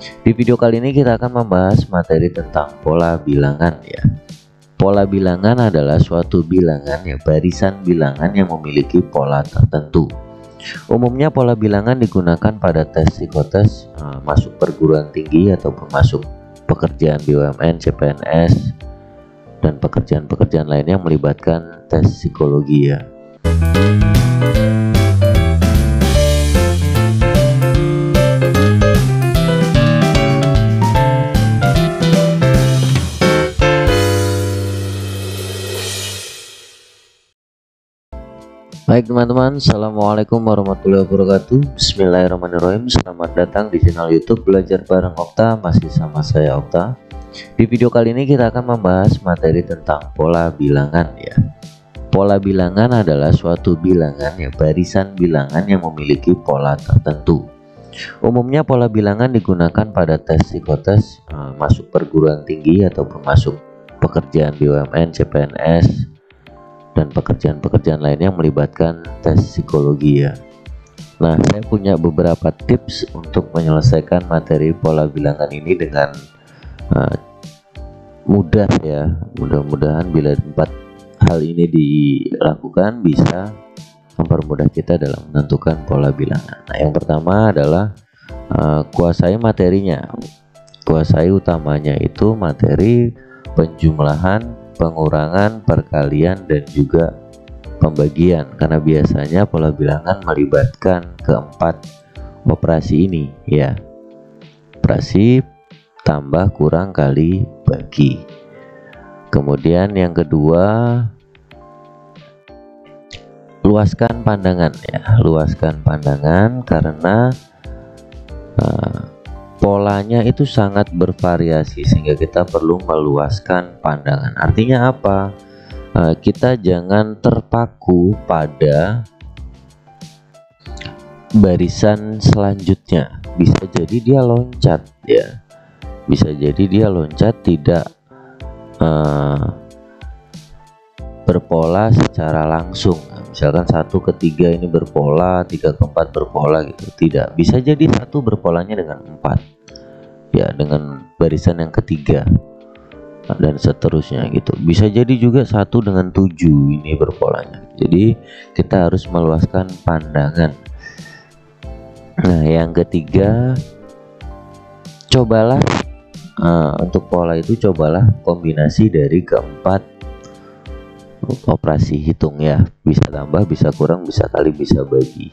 Di video kali ini kita akan membahas materi tentang pola bilangan ya. Pola bilangan adalah suatu bilangan ya, barisan bilangan yang memiliki pola tertentu. Umumnya pola bilangan digunakan pada tes psikotes masuk perguruan tinggi ataupun masuk pekerjaan BUMN, CPNS, dan pekerjaan-pekerjaan lainnya yang melibatkan tes psikologi ya. Baik teman-teman, assalamualaikum warahmatullahi wabarakatuh. Bismillahirrahmanirrahim. Selamat datang di channel YouTube Belajar Bareng Okta. Masih sama saya Okta. Di video kali ini kita akan membahas materi tentang pola bilangan ya. Pola bilangan adalah suatu bilangan ya, barisan bilangan yang memiliki pola tertentu. Umumnya pola bilangan digunakan pada tes psikotes masuk perguruan tinggi ataupun masuk pekerjaan BUMN, CPNS, dan pekerjaan-pekerjaan lainnya yang melibatkan tes psikologi ya. Nah, saya punya beberapa tips untuk menyelesaikan materi pola bilangan ini dengan mudah ya. Mudah-mudahan bila 4 hal ini dilakukan bisa mempermudah kita dalam menentukan pola bilangan. Nah, yang pertama adalah kuasai materinya. Kuasai utamanya itu materi penjumlahan, pengurangan, perkalian, dan juga pembagian, karena biasanya pola bilangan melibatkan keempat operasi ini ya. Operasi tambah, kurang, kali, bagi. Kemudian yang kedua, luaskan pandangan ya. Luaskan pandangan karena polanya itu sangat bervariasi sehingga kita perlu meluaskan pandangan. Artinya apa? Kita jangan terpaku pada barisan selanjutnya. Bisa jadi dia loncat ya. Bisa jadi dia loncat tidak berpola secara langsung. Misalkan 1 ke 3 ini berpola, 3 ke 4 berpola gitu. Tidak. Bisa jadi 1 berpolanya dengan 4. Ya, dengan barisan yang ketiga dan seterusnya gitu. Bisa jadi juga 1 dengan 7 ini berpolanya. Jadi kita harus meluaskan pandangan. Nah, yang ketiga, cobalah untuk pola itu cobalah kombinasi dari keempat operasi hitung ya. Bisa tambah, bisa kurang, bisa kali, bisa bagi.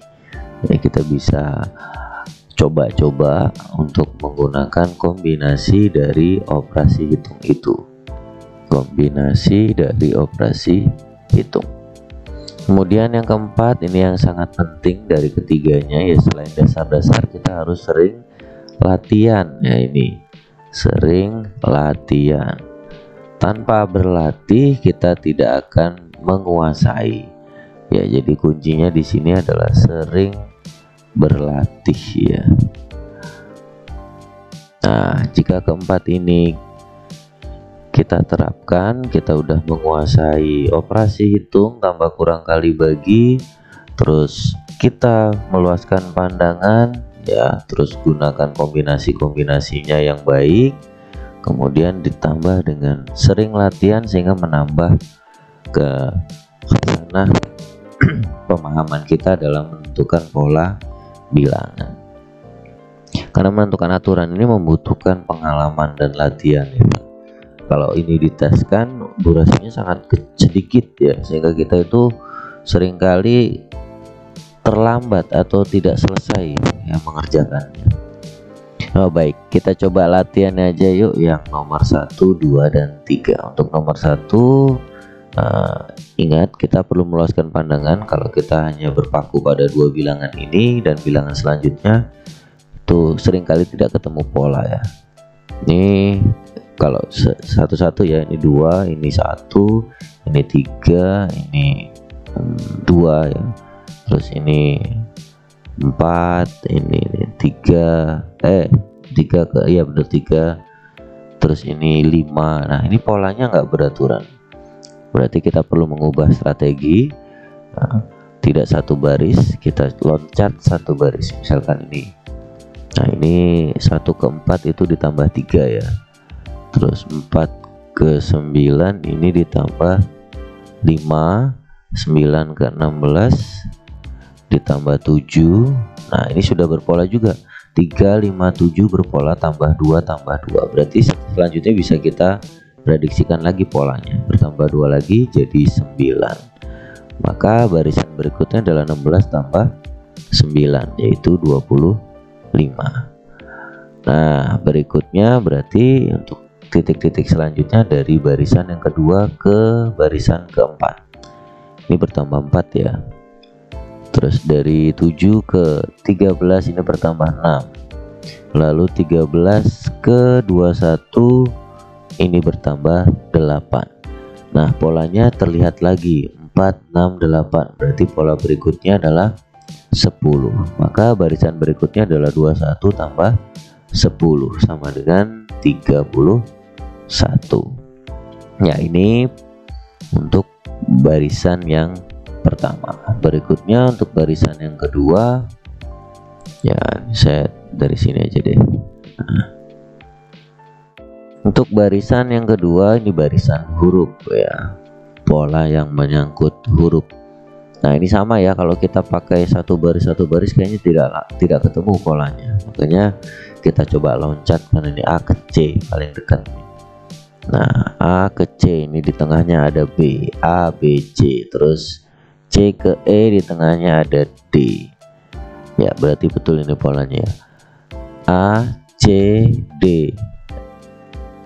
Ya, kita bisa coba-coba untuk menggunakan kombinasi dari operasi hitung itu. Kombinasi dari operasi hitung. Kemudian yang keempat, ini yang sangat penting dari ketiganya ya, selain dasar-dasar kita harus sering latihan ya. Ini sering latihan. Tanpa berlatih kita tidak akan menguasai. Ya, jadi kuncinya di sini adalah sering berlatih ya. Nah, jika keempat ini kita terapkan, kita udah menguasai operasi hitung, tambah, kurang, kali, bagi, terus kita meluaskan pandangan ya, terus gunakan kombinasi-kombinasinya yang baik, kemudian ditambah dengan sering latihan sehingga menambah ke khazanah pemahaman kita dalam menentukan pola bilangan. Karena menentukan aturan ini membutuhkan pengalaman dan latihan ya. Kalau ini diteskan durasinya sangat sedikit ya, sehingga kita itu seringkali terlambat atau tidak selesai ya mengerjakannya. Oh, baik, kita coba latihan aja yuk yang nomor 1, 2, dan 3. Untuk nomor 1, ingat kita perlu meluaskan pandangan. Kalau kita hanya berpaku pada 2 bilangan ini dan bilangan selanjutnya itu seringkali tidak ketemu pola ya. Ini kalau satu-satu ya, ini 2, ini 1, ini 3, ini 2 ya, terus ini 4, ini 3, 3 ke, iya bener 3, terus ini 5. Nah, ini polanya nggak beraturan. Berarti kita perlu mengubah strategi. Tidak satu baris, kita loncat satu baris. Misalkan ini Nah ini 1 ke 4 itu ditambah 3 ya, terus 4 ke 9 ini ditambah 5, 9 ke 16 ditambah 7. Nah ini sudah berpola juga, 3, 5, 7 berpola tambah 2 tambah 2, berarti selanjutnya bisa kita prediksikan lagi polanya, bertambah 2 lagi jadi 9, maka barisan berikutnya adalah 16 tambah 9 yaitu 25. Nah berikutnya berarti untuk titik-titik selanjutnya dari barisan yang kedua ke barisan keempat ini bertambah 4 ya, terus dari 7 ke 13 ini bertambah 6, lalu 13 ke 21 ini bertambah 8. Nah polanya terlihat lagi 4, 6, 8, berarti pola berikutnya adalah 10, maka barisan berikutnya adalah 21 tambah 10 sama dengan 31. Ya ini untuk barisan yang pertama. Berikutnya untuk barisan yang kedua, ya saya dari sini aja deh. Nah, untuk barisan yang kedua ini barisan huruf ya, pola yang menyangkut huruf. Nah ini sama ya, kalau kita pakai satu baris kayaknya tidak ketemu polanya, makanya kita coba loncat karena ini A ke C paling dekat. Nah A ke C ini di tengahnya ada B, A B C, terus C ke E di tengahnya ada D. Ya berarti betul ini polanya ya, A C D,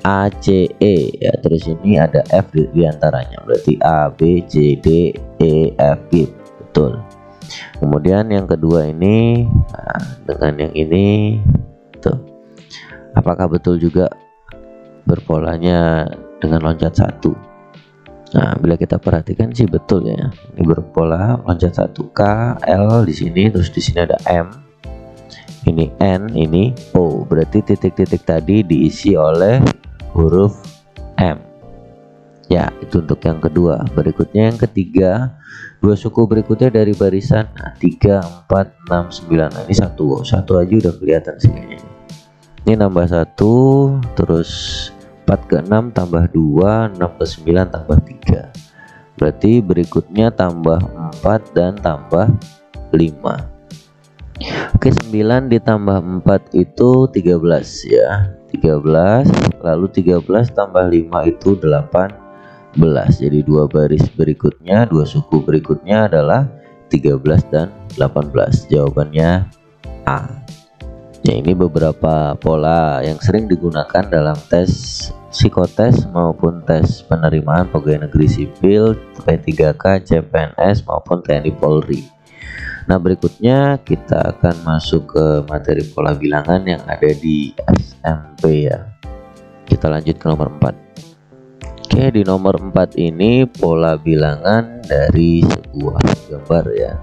A C E ya, terus ini ada F di antaranya, berarti A B C D E F G, betul. Kemudian yang kedua ini, nah, dengan yang ini tuh, apakah betul juga berpolanya dengan loncat 1? Nah bila kita perhatikan sih betul ya, ini berpola loncat 1, K L di sini, terus di sini ada M, ini N, ini O, berarti titik-titik tadi diisi oleh huruf M ya, itu untuk yang kedua. Berikutnya yang ketiga, dua suku berikutnya dari barisan 3, 4, 6, 9. Nah, ini satu aja udah kelihatan sih kayaknya. Ini nambah 1, terus 4 ke 6 tambah 2, 6 ke 9 tambah 3, berarti berikutnya tambah 4 dan tambah 5. Oke, 9 ditambah 4 itu 13 ya, 13, lalu 13 tambah 5 itu 18. Jadi dua baris berikutnya, dua suku berikutnya adalah 13 dan 18. Jawabannya A. Ya ini beberapa pola yang sering digunakan dalam tes psikotes maupun tes penerimaan pegawai negeri sipil, P3K, CPNS maupun TNI Polri. Nah berikutnya kita akan masuk ke materi pola bilangan yang ada di SMP ya. Kita lanjut ke nomor 4. Oke, di nomor 4 ini pola bilangan dari sebuah gambar ya.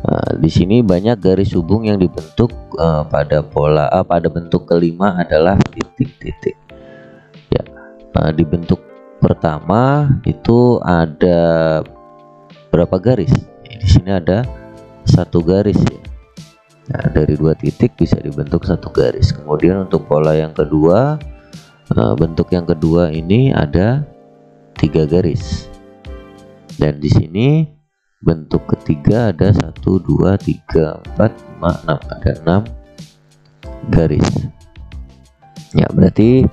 Nah, di sini banyak garis hubung yang dibentuk pada bentuk kelima adalah titik-titik. Ya, di bentuk pertama itu ada berapa garis? Di sini ada 1 garis ya. Nah, dari 2 titik bisa dibentuk 1 garis. Kemudian untuk pola yang kedua, bentuk yang kedua ini ada 3 garis. Dan di sini bentuk ketiga ada 1, 2, 3, 4, 5, 6, ada 6 garis. Ya berarti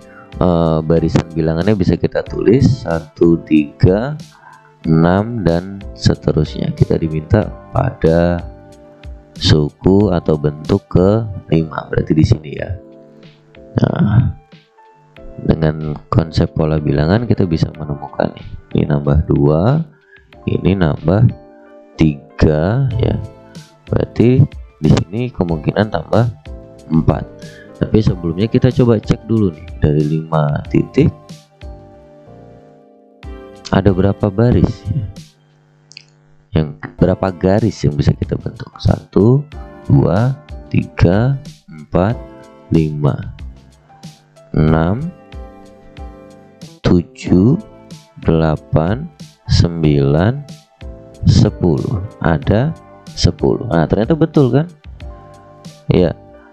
barisan bilangannya bisa kita tulis 1, 3, 6 dan seterusnya. Kita diminta pada suku atau bentuk ke-5, berarti di sini ya. Nah, dengan konsep pola bilangan kita bisa menemukan ini nambah 2, ini nambah 3 ya. Berarti di sini kemungkinan tambah 4. Tapi sebelumnya kita coba cek dulu nih, dari 5 titik ada berapa baris ya? Yang berapa garis yang bisa kita bentuk? 1, 2, 3, 4, 5, 6, 7, 8, 9, 10. Ada 10. Nah ternyata betul kan ya.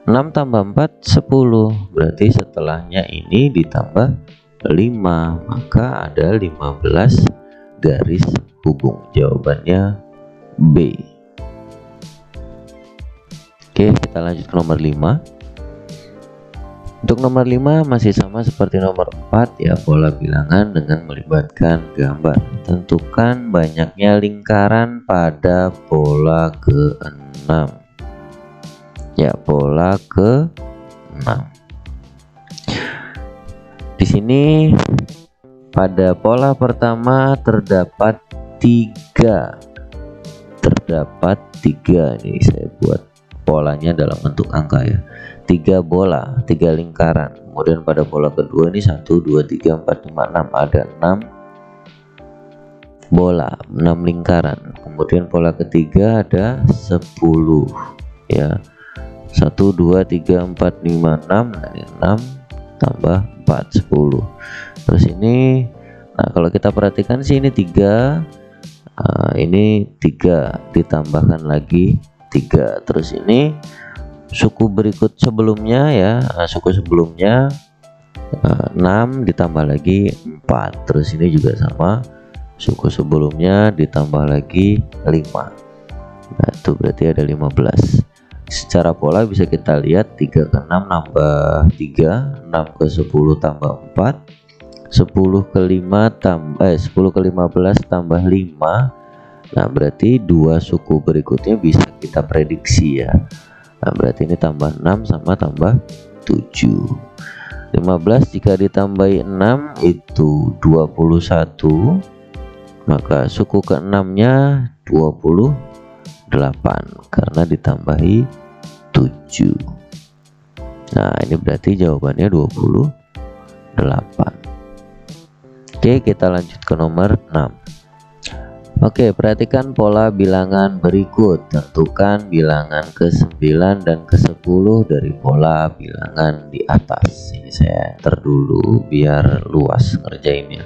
6 tambah 4 10, berarti setelahnya ini ditambah 5, maka ada 15 garis hubung. Jawabannya B. Oke, kita lanjut ke nomor 5. Untuk nomor 5 masih sama seperti nomor 4 ya, pola bilangan dengan melibatkan gambar. Tentukan banyaknya lingkaran pada pola ke-6. Ya, pola ke-6. Di sini pada pola pertama terdapat 3. Ini saya buat polanya dalam bentuk angka ya. 3 bola, 3 lingkaran. Kemudian pada pola kedua ini 1 2 3 4 5 6, ada 6 bola, 6 lingkaran. Kemudian pola ketiga ada 10 ya. 1 2 3 4 5 6, nah ini 6 tambah 4 10. Terus ini, nah kalau kita perhatikan sih ini 3, ini 3 ditambahkan lagi 3. Terus ini suku berikut sebelumnya ya, suku sebelumnya 6 ditambah lagi 4. Terus ini juga sama, suku sebelumnya ditambah lagi 5. Nah itu berarti ada 15. Secara pola bisa kita lihat 3 ke 6 nambah 3, 6 ke 10 tambah 4, 10 ke 5 tambah 10 ke 15 tambah 5. Nah berarti 2 suku berikutnya bisa kita prediksi ya. Nah berarti ini tambah 6 sama tambah 7. 15 jika ditambahi 6 itu 21, maka suku ke 6 nya 28 karena ditambahi 7. Nah ini berarti jawabannya 28. Oke, kita lanjut ke nomor 6. Oke, perhatikan pola bilangan berikut. Tentukan bilangan ke-9 dan ke-10 dari pola bilangan di atas. Ini saya enter dulu biar luas ngerjainnya.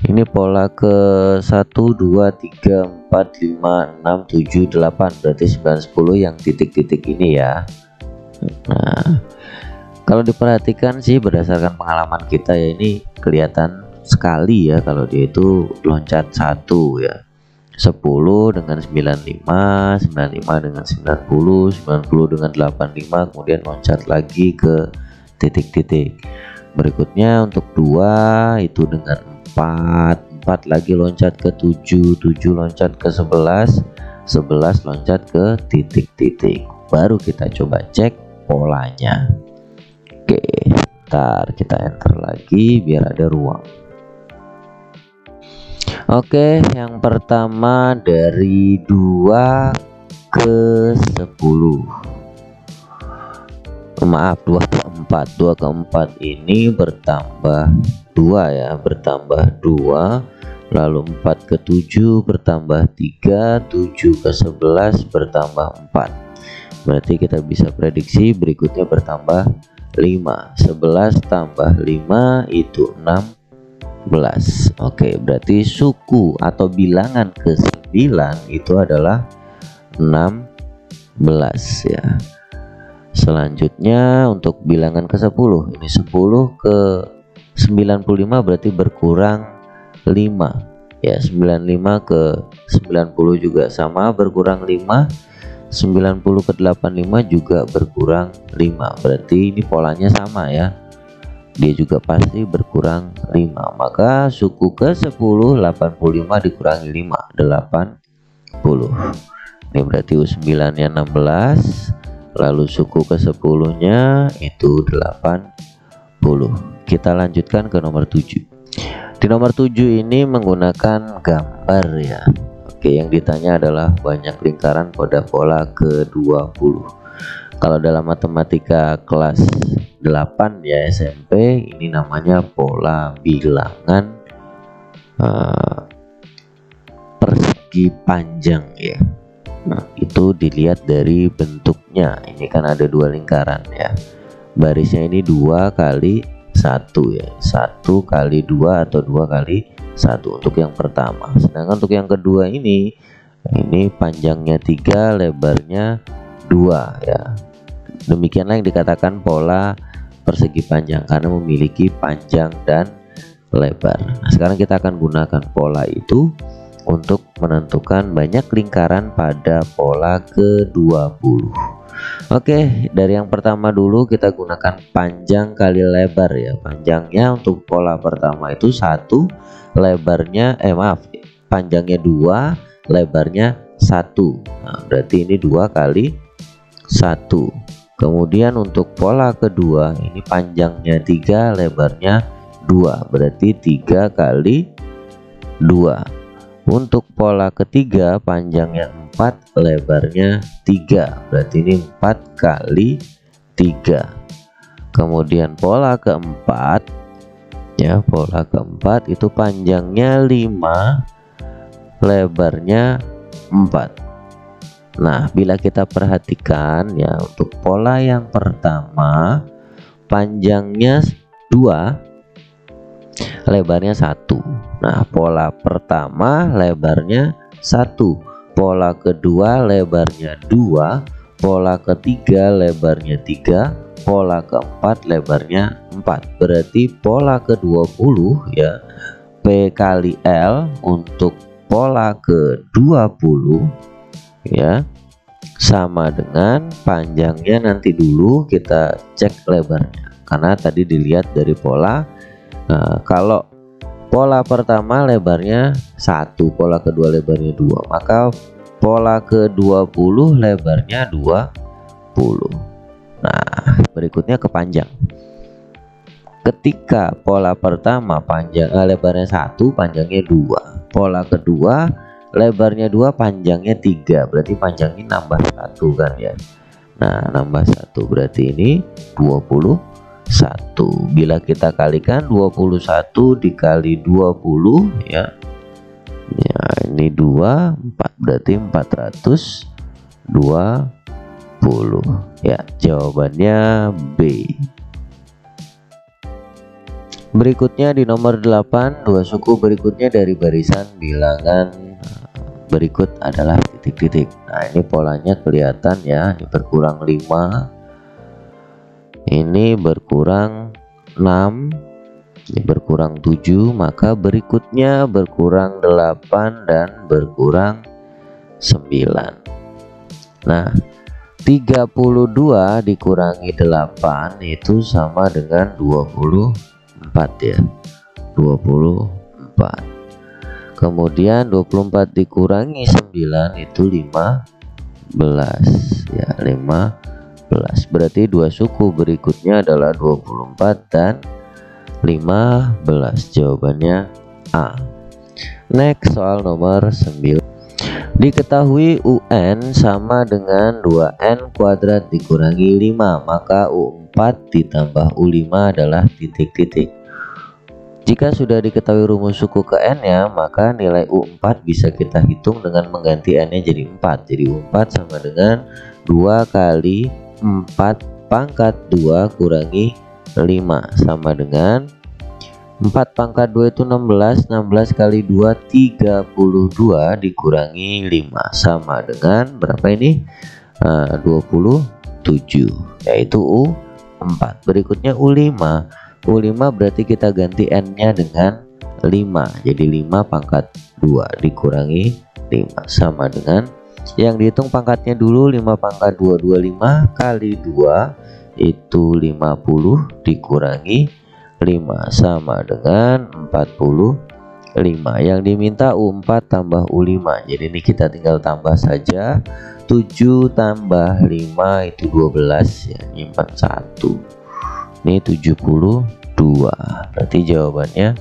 Ini pola ke 1 2 3 4 5 6 7 8, berarti 9 10 yang titik-titik ini ya. Nah kalau diperhatikan sih berdasarkan pengalaman kita ya, ini kelihatan sekali ya kalau dia itu loncat 1 ya. 10 dengan 95, 95 dengan 90, 90 dengan 85, kemudian loncat lagi ke titik-titik. Berikutnya untuk 2 itu dengan 4 lagi loncat ke 7 loncat ke 11 loncat ke titik-titik. Baru kita coba cek polanya. Oke, ntar kita enter lagi biar ada ruang. Oke, yang pertama dari 2 ke 10. Maaf, 2 ke 4. 2 ke 4 ini bertambah 2 ya, bertambah 2. Lalu 4 ke 7 bertambah 3, 7 ke 11 bertambah 4. Berarti kita bisa prediksi berikutnya bertambah 5. 11 tambah 5 itu 16. Oke, berarti suku atau bilangan ke-9 itu adalah 16 ya. Selanjutnya untuk bilangan ke-10, ini 10 ke 95 berarti berkurang 5 ya. 95 ke 90 juga sama berkurang 5. 90 ke 85 juga berkurang 5. Berarti ini polanya sama ya, dia juga pasti berkurang 5. Maka suku ke 10 85 dikurangi 5 80. Ini berarti U9 nya 16. Lalu suku ke 10 nya itu 80. Kita lanjutkan ke nomor 7. Di nomor 7 ini menggunakan gambar ya. Oke, yang ditanya adalah banyak lingkaran pada pola ke-20. Kalau dalam matematika kelas 8 ya SMP, ini namanya pola bilangan persegi panjang ya. Nah itu dilihat dari bentuknya. Ini kan ada 2 lingkaran ya, barisnya ini 2 kali 1 ya, 1 kali 2 atau 2 kali 1 untuk yang pertama. Sedangkan untuk yang kedua ini panjangnya 3, lebarnya 2 ya. Demikianlah yang dikatakan pola persegi panjang, karena memiliki panjang dan lebar. Nah, sekarang kita akan gunakan pola itu untuk menentukan banyak lingkaran pada pola ke-20. Oke, dari yang pertama dulu kita gunakan panjang kali lebar ya. Panjangnya untuk pola pertama itu 1, lebarnya panjangnya 2, lebarnya 1. Nah, berarti ini 2 kali 1. Kemudian untuk pola kedua ini panjangnya 3, lebarnya 2, berarti 3 kali 2. Untuk pola ketiga panjangnya 4, lebarnya 3, berarti ini 4 kali 3. Kemudian pola keempat ya, pola keempat itu panjangnya 5, lebarnya 4. Nah, bila kita perhatikan ya, untuk pola yang pertama panjangnya 2, lebarnya 1. Nah, pola pertama lebarnya 1, pola kedua lebarnya 2, pola ketiga lebarnya 3, pola keempat lebarnya 4. Berarti pola ke-20 ya, P kali L untuk pola ke-20 ya sama dengan panjangnya, nanti dulu kita cek lebarnya karena tadi dilihat dari pola. Kalau pola pertama lebarnya 1, pola kedua lebarnya 2, maka pola ke-20 lebarnya 20. Nah, berikutnya ke panjang. Ketika pola pertama lebarnya 1, panjangnya 2, pola kedua lebarnya 2, panjangnya 3, berarti panjangnya nambah 1 kan ya. Nah, nambah 1 berarti ini 21. Bila kita kalikan 21 dikali 20 ya. Ya, ini 2, 4, berarti 420. Ya, jawabannya B. Berikutnya di nomor 8, 2 suku berikutnya dari barisan bilangan berikut adalah titik-titik. Nah, ini polanya kelihatan ya, ini berkurang 5, ini berkurang 6, ini berkurang 7, maka berikutnya berkurang 8 dan berkurang 9. Nah, 32 dikurangi 8 itu sama dengan 24 ya, 24. Kemudian 24 dikurangi 9 itu 15 ya, 15. Berarti 2 suku berikutnya adalah 24 dan 15. Jawabannya A. Next, soal nomor 9. Diketahui UN sama dengan 2N kuadrat dikurangi 5, maka U4 ditambah U5 adalah titik-titik. Jika sudah diketahui rumus suku ke N ya, maka nilai U4 bisa kita hitung dengan mengganti N-nya jadi 4. Jadi U4 sama dengan 2 kali 4 pangkat 2 kurangi 5 sama dengan 4 pangkat 2 itu 16, 16 kali 2 32 dikurangi 5 sama dengan berapa ini? 27, yaitu U4. Berikutnya U5. U5 berarti kita ganti N-nya dengan 5. Jadi 5 pangkat 2 dikurangi 5 sama dengan yang dihitung pangkatnya dulu, 5 pangkat 2 25 kali 2 itu 50 dikurangi 5 sama dengan 45. Yang diminta U4 tambah U5. Jadi ini kita tinggal tambah saja. 7 tambah 5 itu 12 ya, nyimpan 1. Ini 72. Berarti jawabannya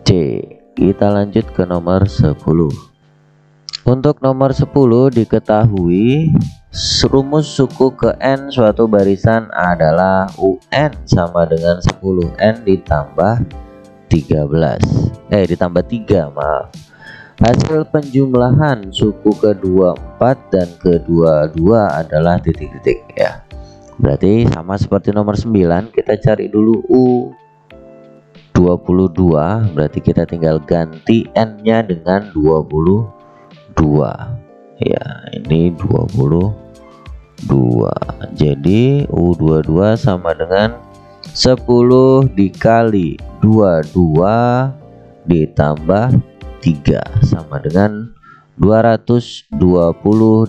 C. Kita lanjut ke nomor 10. Untuk nomor 10 diketahui rumus suku ke N suatu barisan adalah UN sama dengan 10N ditambah ditambah 3, maaf. Hasil penjumlahan suku ke-24 dan ke-22 adalah titik-titik ya. Berarti sama seperti nomor 9, kita cari dulu U22, berarti kita tinggal ganti N-nya dengan 22. Ya, ini 22. Jadi U22 sama dengan 10 dikali 22 ditambah 3 sama dengan 220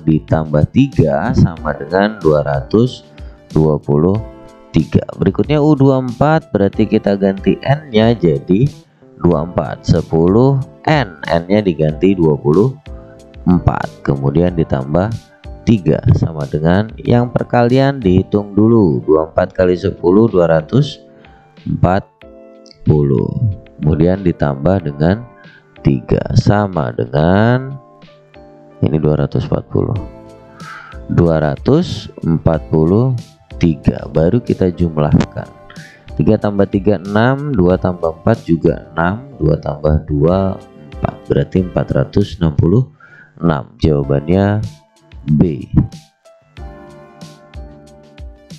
ditambah 3 sama dengan 223. Berikutnya U24, berarti kita ganti N nya jadi 24. 10 N, N nya diganti 24, kemudian ditambah 3 sama dengan yang perkalian dihitung dulu. 24 kali 10 240, kemudian ditambah dengan 3 sama dengan ini 243, baru kita jumlahkan. 3 tambah 3 6, 2 tambah 4 juga 6, 2 tambah 2 4, berarti 466. Jawabannya B.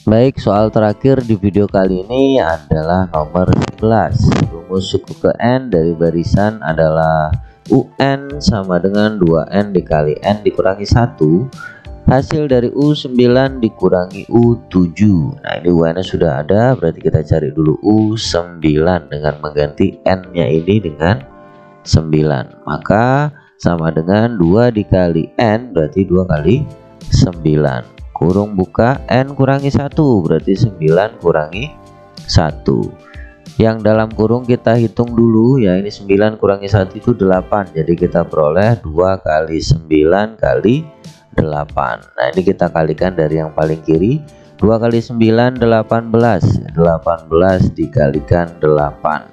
Baik, soal terakhir di video kali ini adalah nomor 11. Rumus suku ke N dari barisan adalah UN sama dengan 2N dikali N dikurangi 1. Hasil dari U9 dikurangi U7. Nah, ini UN nya sudah ada, berarti kita cari dulu U9 dengan mengganti N nya ini dengan 9. Maka sama dengan 2 dikali N, berarti 2 kali 9. Kurung buka, N kurangi 1, berarti 9 kurangi 1. Yang dalam kurung kita hitung dulu ya, ini 9 kurangi 1 itu 8. Jadi kita peroleh 2 kali 9 kali 8. Nah, ini kita kalikan dari yang paling kiri. 2 kali 9 18. 18 dikalikan 8.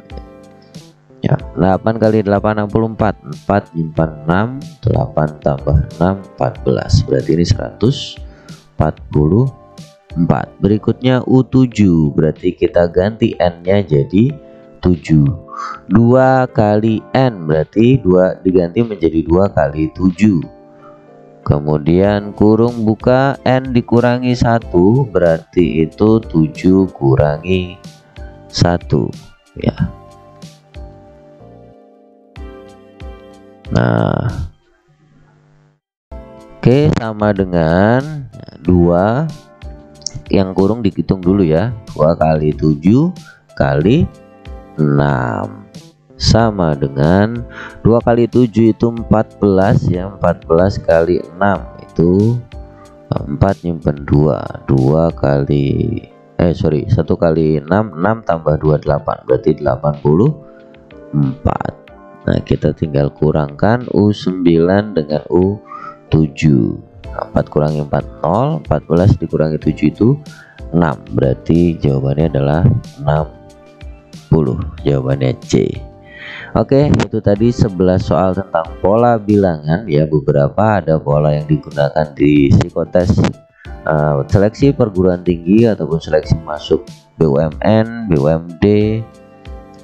Ya, 8 kali 8 64. 4 nyimpan 6, 8 tambah 6 14. Berarti ini 144. Berikutnya U7, berarti kita ganti N nya jadi 7. 2 kali N berarti 2 diganti menjadi 2 kali 7. Kemudian kurung buka, N dikurangi 1, berarti itu 7 kurangi 1 ya. Nah, oke, sama dengan 2, yang kurung dihitung dulu ya. 2 kali 7 kali 6 sama dengan 2 kali 7 itu 14 ya. 14 kali 6 itu 4 nyimpen 2. 2 kali 1 kali 6, 6 tambah 2 8, berarti 84. Nah, kita tinggal kurangkan U9 dengan U7. 4 kurangi 4 0, 14 dikurangi 7 itu 6, berarti jawabannya adalah 60. Jawabannya C. Oke, itu tadi 11 soal tentang pola bilangan ya. Beberapa ada pola yang digunakan di psikotes seleksi perguruan tinggi ataupun seleksi masuk BUMN, BUMD,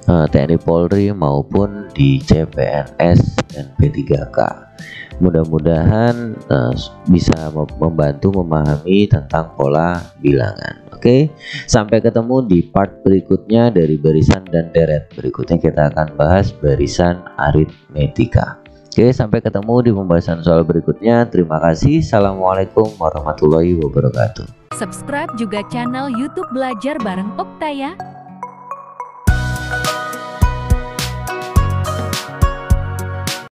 TNI Polri maupun di CPNS dan P3K. Mudah-mudahan bisa membantu memahami tentang pola bilangan. Oke, sampai ketemu di part berikutnya dari barisan dan deret. Berikutnya kita akan bahas barisan aritmetika. Oke, sampai ketemu di pembahasan soal berikutnya. Terima kasih. Assalamualaikum warahmatullahi wabarakatuh. Subscribe juga channel YouTube Belajar Bareng Okta ya.